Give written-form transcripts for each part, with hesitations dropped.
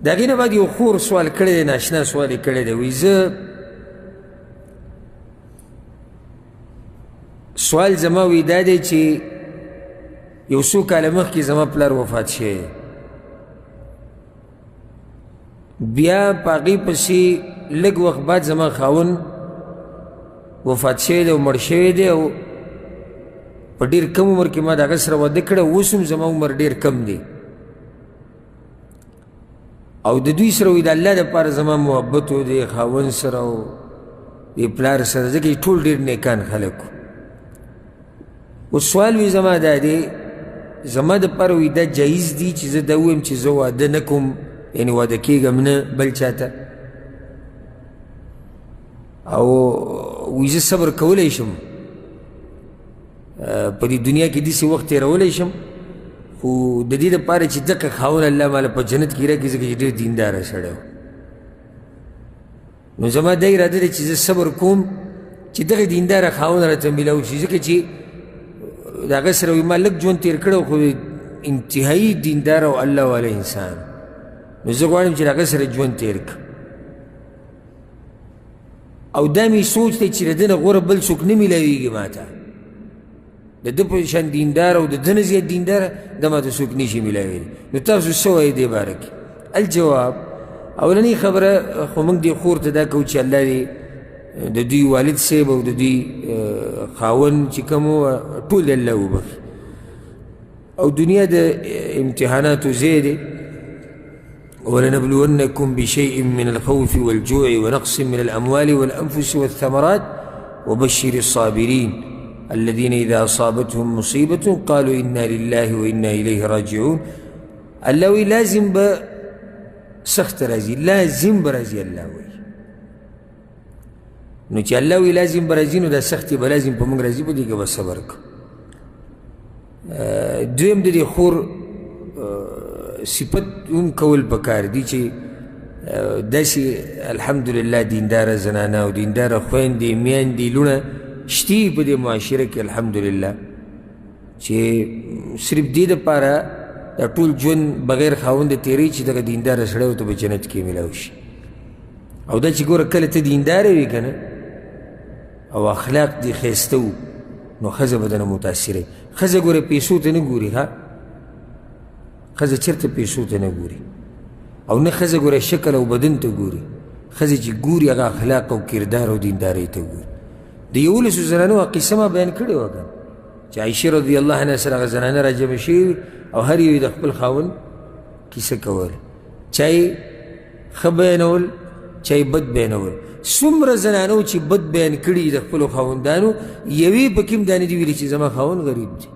د هغې نه بعد یو خور سوال کړی دی، ناشنا سوال یې کړی دی. وایي زه سوال زما وی دا دی چې یو څو کاله مخکې زما پلار وفات شوی، بیا په هغې پسې لږ وخت بعد زما خاوند وفات شوی دی او مړ شوی دی، او په ډېر کم عمر کې ما د هغه سره واده کړی، اوس هم زما عمر ډېر کم دی، او د دوی سره وایي د الله دپاره زما محبت و د خاوند سره او د پلار سره، ځکه چې ټول ډېر نیکان خلک وو. اوس سوال وی زما دا دی، زما دپاره وایي دا جایز دي چې زه دا ووایم چې زه واده نه کوم، یعنې واده کېږم نه بل چاته، او وایي زه صبر کولی شم په دې دنیا کې داسې وخت تېرولی شم، خو د دې دپاره چې دقه خاوند الله ماله په جنت کې راکړي، ځکه چې ډېر دینداره سړی و. نو زما دا اراده ده چې زه صبر کوم چې دغه دینداره خاوند راته میلاو شي، ځکه چې د هغه سره وایي ما لږ ژوند تېر کړی، خو انتهایي دینداره او الله والا انسان، نو زه غواړم چې د هغه سره ژوند تېر کړم. او دا مې سوچ دی چې د ده نه غوره بل څوک نه میلاویږي ما ته، د ده په شان دیندار او د ده نه زیات دینداره دا ما ته څوک نشي میلاویلی. نو تاسو څه وایئ دې باره کې؟ الجواب، اولنۍ خبره خو موږ دې خور ته دا کوو چې الله دې د دوی والد صاحب او د دوی خاوند چې کوم و ټول الله وبخي، او دنیا د امتحاناتو ځای دی. ولنبلونكم بشيء من الخوف والجوع ونقص من الأموال والأنفس والثمرات وبشر الصابرين الذين إذا أصابتهم مصيبة قالوا إنا لله وإنا إليه راجعون. الله وی لازم به سخت راځي، لازم به راځي الله وی. نو چې الله وی لازم به راځي، نو دا سختي به لازم په موږ راځي، په دې کې به صبر کوو. دویم د دې خور صفت هم کول پکار دي چې داسې الحمدلله دینداره زنانه او دینداره خویندې میندې لوڼه شتي په دې معاشره کې الحمدلله، چې صرف دې دپاره دا ټول ژوند بغیر خاونده تېروي چې دغه دینداره سړی ورته په جنت کې میلاو شي. او دا چې ګوره کله ته دینداره وي که نه او اخلاق دې ښایسته وو، نو ښځه به درنه متاثره. ښځه ګوره پیسو ته نه ګوري، ها ښځه چېرته پیسو ته نه ګوري، او نه ښځه ګوره شکل او بدن ته ګوري، ښځه چې ګوري هغه اخلاق او کردار او دیندارۍ ته ګوري. د 11 زنانو قصه ما بیان کړې وه که چې عایشې رضی الله عنها سره هغه زنانه راجمع شوي او هر یو یې د خپل خاوند کیسه کوله، چا یې ښه بیانول چا یې بد بیانول. څومره زنانو چې بد بیان کړي د خپلو خاوندانو، یوې پکې هم دا نه دي ویلي چې زما خاوند غریب دی،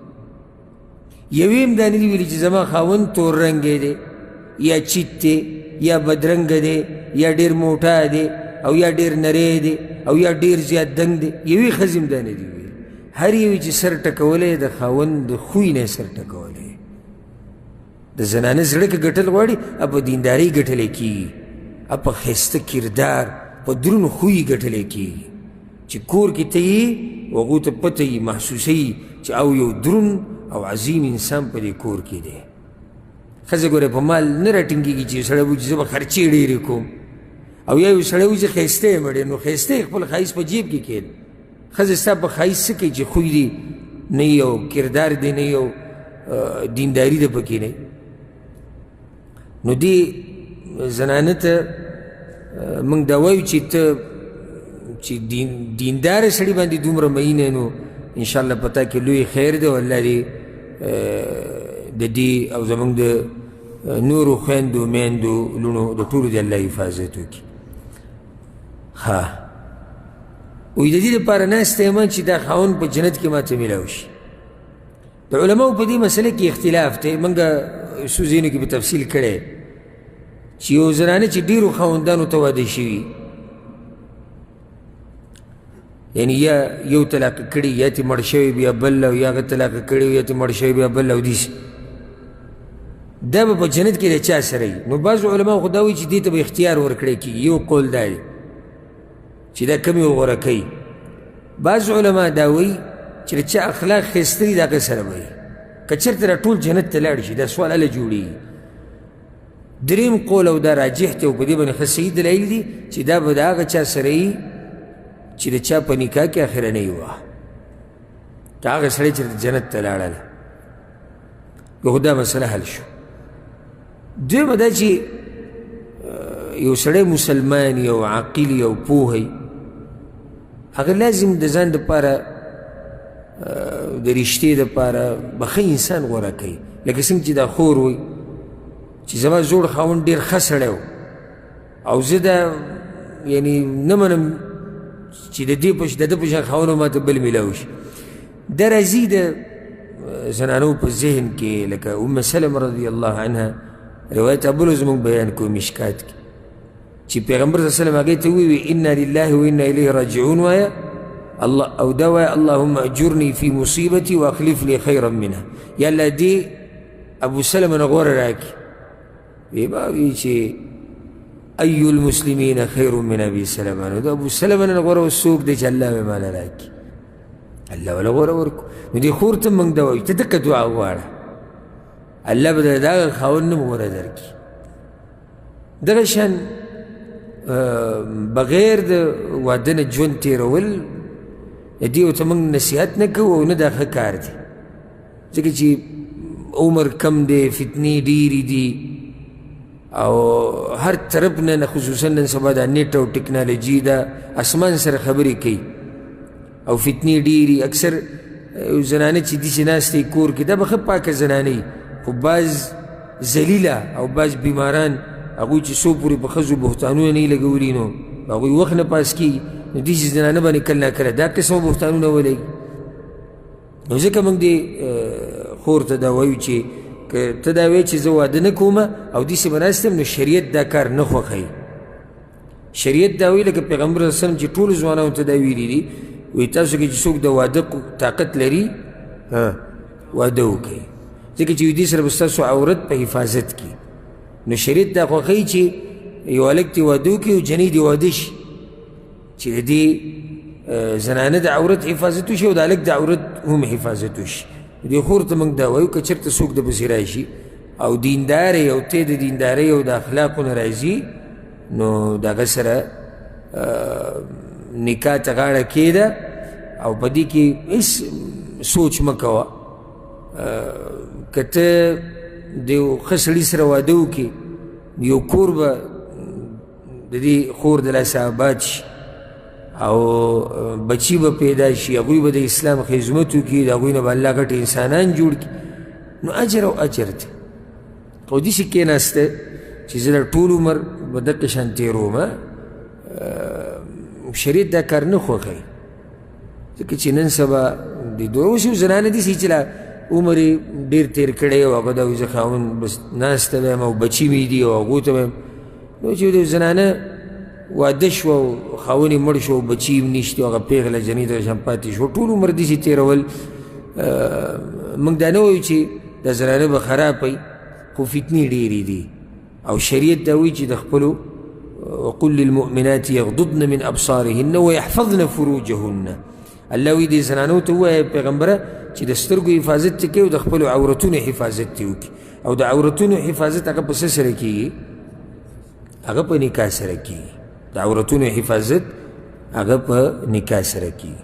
یوې هم دا نه دي ویلي چې زما خاوند تور رنګی دی یا چیت دی یا بدرنګه دی یا ډېر موټا دی او یا ډېر نری دی او یا ډېر زیات دنګ دی، یوې ښځې هم دا نه دي ویلي. هر یوې چې سر ټکولی د خاوند د خوی نه سر ټکولی. د زنانه زړه که ګټل غواړي، په دیندارۍ ګټلی کېږي، په ښایسته کردار په درون خوی ګټلی کېږي، چې کور کې ته یې هغو ته پته یي محسوسوي چې او یو درون او عظیم انسان په دې کور کې دی. ښځه ګوره په مال نه راټینګېږي چې یو سړی وایي چې زه به خرچې ډېرې کوم، او یا یو سړی وایي چې ښایسته یم ډېر، نو ښایسته یې خپل ښایست په جیب کې کېد. ښځه ستا په ښایست څه کوي چې خوی دی نه یي او کردار دی نه یي او دینداري ده پکې نه. نو دې زنانه ته موږ دا وایو چې ته چې دینداره سړي باندې دومره مینه، نو انشاءالله په تا کې لوی خیر دی، او الله دې د دې او زموږ د نورو خویندو میندو لوڼو د ټولو دې الله حفاظت وکړي. ها وایي د دې لپاره ناسته یم چې دا خاوند په جنت کې ماته میلاو شي. د علماو په دې مسله کې اختلاف دی، موږ څو ځایونو کې په تفصیل کړی چې یو زنانه چې ډېرو خاوندانو ته واده شوي، یعنی یا یو طلاق کړي یا تې مړ شوی بیا بل، او یا هغه طلاق کړي یا تې مړ شوی بیا بل، او داسې دا به په جنت کې د چا سره وي. نو بعضو علماو خو دا وایي چې دې ته به اختیار ورکړی کېږي، یو قول دا دی چې دا کم یې غوره کوي. بعض علما دا وایي چې د چا اخلاق ښایسته دي د هغه سره به وي. که چېرته را ټول جنت ته لاړ شي، دا سوال هله جوړېږي دریم قول او دا راجح دی او په دې باندې ښه صحیح دلایل دي چې دا به د هغه چا سره وي چې د چا په نکاح کې اخرنۍ وه، که هغه سړی چې جنت ته لاړله. خو دا مسله حل شو. دویمه دا چې یو سړی مسلمان یو عاقل یو پوه هغه لازم د ځان دپاره د رشتې دپاره به ښه انسان غوره کوي. لکه څنګه چې دا خور وي چې زما زوړ خاوند ډېر ښه سړی و او زه دا یعنی نه منم چې د ده په شان خاوند ما ته بل میلاو شي. دا راځي د زنانو په ذهن کې، لکه ام سلمه رضی الله عنها روایت ابولو زمونږ بیان کوو مشکات کې چې پیغمبر صلی الله علیه وسلم هغې ته وویل انا لله و انا الیه راجعون وایه او دا وایه اللهم اجرني فی مصیبتي واخلف لي خیرا منها. یا الله دې ابو سلمه نه غوره راکړي. وی به وي چې ای المسلمین خیر من ابي سلمه، نو د ابو سلمه نه غوره څوک دی چې الله مې ماله راکړي، الله وله غوره ورکړو. نو دې خور ته موږ دا وایو ته دقه دعا وغواړه، الله به د هغه خاوند نه غوره درکړي. دغه شان بغیر د واده نه ژوند تېرول دې ورته موږ نصیحت نه کوو او نه دا ښه کار دی، ځکه چې عمر کم دی، فتنې ډېرې دي او هر طرف نه خصوصا نن سبا دا نیټ او ټکنالوجي دا اسمان سره خبرې کوي او فتنې ډېرې. اکثر زنانه چې داسې ناستې کور کې دا به ښه پاکه زنانه وي، خو بعض ذلیله او بعض بیماران هغوی چې څو پورې په ښځو بهتانونه نه یې لګولي نو هغوی وخت نه پاس کېږي، نو داسې زنانه باندې کله ناکله دا قسمه بهتانونه ولګي. نو ځکه موږ دې خور ته دا وایو چې که ته دا وایې چې زه واده نه کوم او داسې به ناست یم، نو شریعت دا کار نه خوښوي. شریعت دا وایي لکه پیغمبر صلی الله علیه وسلم چې ټولو ځوانانو ته دا ویلي دي، وایي تاسو کې چې څوک د واده طاقت لري واده وکړئ، ځکه چې دې سره به ستاسو عورت په حفاظت کړي. نو شریعت دا خوښوي چې یو هلک دې واده وکړي او جنۍ دې واده شي، چې د دې زنانه د عورت حفاظت وشي او د هلک د عورت هم حفاظت وشي. دې خور ته موږ دا وایو که چېرته څوک د پسې راشي او دینداره او ته د دیندارۍ او د اخلاقو نه راځي، نو د هغه سره نکاح ته غاړه کېږده او په دې کې هېڅ سوچ مه کوه. که ته د یو ښه سړي سره واده وکړې، یو کور به د دې خور د لاسه آباد شي او بچي به پیدا شي، هغوی به د اسلام خدمت وکړي، د هغوی نه به الله غټ انسانان جوړ کړي، نو اجر او اجر دی. خو داسې کېناسته چې زه د ټول عمر به دقه شان تېروم، شریعت دا کار نه خوښوي. ځکه چې نن سبا د اوس یو زنانه داسې چې لا عمر یې ډېر تېر کړی او هغه دا وایي زه خاوند بس ناسته ویم او بچي مې دي او هغو ته ویم، نو چې د زنانه واده شوه او خاوند یې مړ شو او بچي یې نشته او هغه پېغله جنۍ ته شان پاتې شو، ټول عمر داسې تېرول. موږ دا نه وایو چې دا زنانه به خراب وي، خو فتنې ډېرې دي او شریعت دا وایي چې د خپلو وقل للمؤمنات یغضضن من ابصارهن ویحفظن فروجهن. الله وایي دې زنانو ته ووایه پیغمبره چې د سترګو حفاظت دې کوي او د خپلو عورتونو حفاظت دې وکړي. او د عورتونو حفاظت هغه په څه سره کېږي؟ هغه په نکاح سره کېږي. د عورتونو حفاظت هغه په نکاح سره کېږي.